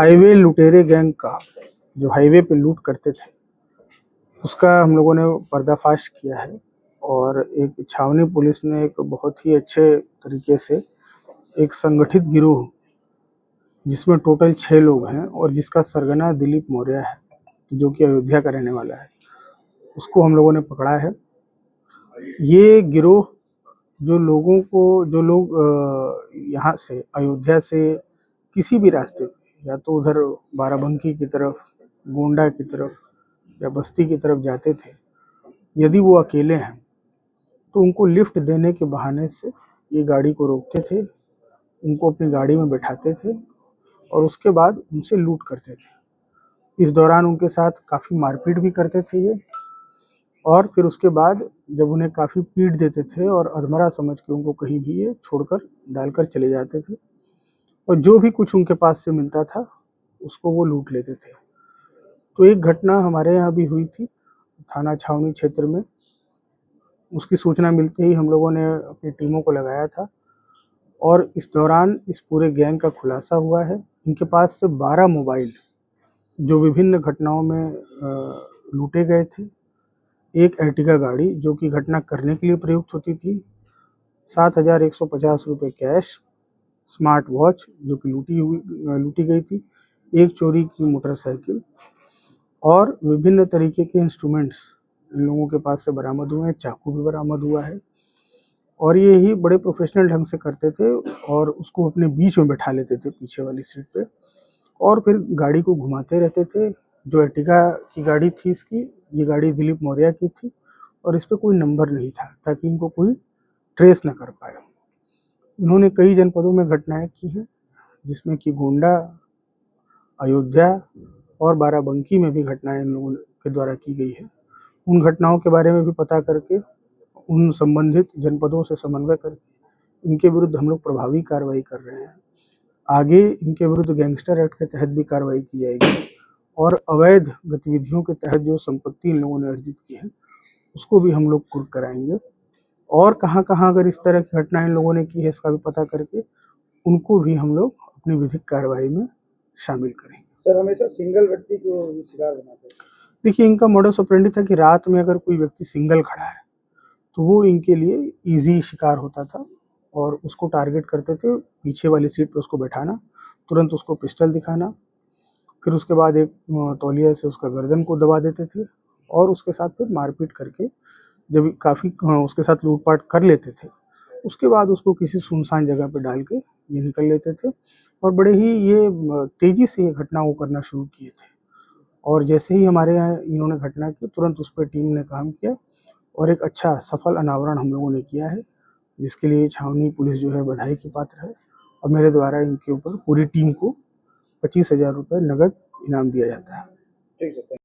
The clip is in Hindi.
हाईवे लुटेरे गैंग का जो हाईवे पे लूट करते थे उसका हम लोगों ने पर्दाफाश किया है। और एक छावनी पुलिस ने एक बहुत ही अच्छे तरीके से एक संगठित गिरोह जिसमें टोटल 6 लोग हैं और जिसका सरगना दिलीप मौर्य है जो कि अयोध्या का रहने वाला है, उसको हम लोगों ने पकड़ा है। ये गिरोह जो लोग यहाँ से अयोध्या से किसी भी रास्ते पे या तो उधर बाराबंकी की तरफ, गोंडा की तरफ या बस्ती की तरफ जाते थे, यदि वो अकेले हैं तो उनको लिफ्ट देने के बहाने से ये गाड़ी को रोकते थे, उनको अपनी गाड़ी में बैठाते थे और उसके बाद उनसे लूट करते थे। इस दौरान उनके साथ काफ़ी मारपीट भी करते थे ये, और फिर उसके बाद जब उन्हें काफ़ी पीट देते थे और अधमरा समझ के उनको कहीं भी ये छोड़कर डालकर चले जाते थे और जो भी कुछ उनके पास से मिलता था उसको वो लूट लेते थे। तो एक घटना हमारे यहाँ भी हुई थी थाना छावनी क्षेत्र में। उसकी सूचना मिलते ही हम लोगों ने अपनी टीमों को लगाया था और इस दौरान इस पूरे गैंग का खुलासा हुआ है। इनके पास से 12 मोबाइल जो विभिन्न घटनाओं में लूटे गए थे, एक अर्टिगा गाड़ी जो कि घटना करने के लिए प्रयुक्त होती थी, 7,150 रुपये कैश, स्मार्ट वॉच जो कि लूटी गई थी, एक चोरी की मोटरसाइकिल और विभिन्न तरीके के इंस्ट्रूमेंट्स इन लोगों के पास से बरामद हुए हैं। चाकू भी बरामद हुआ है और ये ही बड़े प्रोफेशनल ढंग से करते थे और उसको अपने बीच में बैठा लेते थे पीछे वाली सीट पे और फिर गाड़ी को घुमाते रहते थे। जो अर्टिगा की गाड़ी थी इसकी, ये गाड़ी दिलीप मौर्य की थी और इस पर कोई नंबर नहीं था ताकि इनको कोई ट्रेस न कर पाए। इन्होंने कई जनपदों में घटनाएं की हैं जिसमें कि गोंडा, अयोध्या और बाराबंकी में भी घटनाएं इन लोगों के द्वारा की गई है। उन घटनाओं के बारे में भी पता करके उन संबंधित जनपदों से समन्वय करके इनके विरुद्ध हम लोग प्रभावी कार्रवाई कर रहे हैं। आगे इनके विरुद्ध गैंगस्टर एक्ट के तहत भी कार्रवाई की जाएगी और अवैध गतिविधियों के तहत जो संपत्ति इन लोगों ने अर्जित की है उसको भी हम लोग कुर्क कराएंगे और कहाँ-कहाँ अगर इस तरह की घटना इन लोगों ने की है इसका भी पता करके उनको भी हम लोग अपनी विधिक कार्रवाई में शामिल करेंगे। सर, हमेशा सिंगल व्यक्ति को शिकार बनाते हैं। देखिए, इनका मोडस ऑपरेंडी था कि रात में अगर कोई व्यक्ति सिंगल खड़ा है तो वो इनके लिए ईजी शिकार होता था और उसको टारगेट करते थे, पीछे वाली सीट पे उसको बैठाना, तुरंत उसको पिस्टल दिखाना, फिर उसके बाद एक तौलिया से उसका गर्दन को दबा देते थे और उसके साथ फिर मारपीट करके जब काफ़ी उसके साथ लूटपाट कर लेते थे उसके बाद उसको किसी सुनसान जगह पे डाल के ये निकल लेते थे और बड़े ही ये तेज़ी से ये घटना वो करना शुरू किए थे। और जैसे ही हमारे यहाँ इन्होंने घटना की तुरंत उस पर टीम ने काम किया और एक अच्छा सफल अनावरण हम लोगों ने किया है, जिसके लिए छावनी पुलिस जो है बधाई की पात्र है और मेरे द्वारा इनके ऊपर पूरी टीम को 25,000 रुपये नगद इनाम दिया जाता है। ठीक है।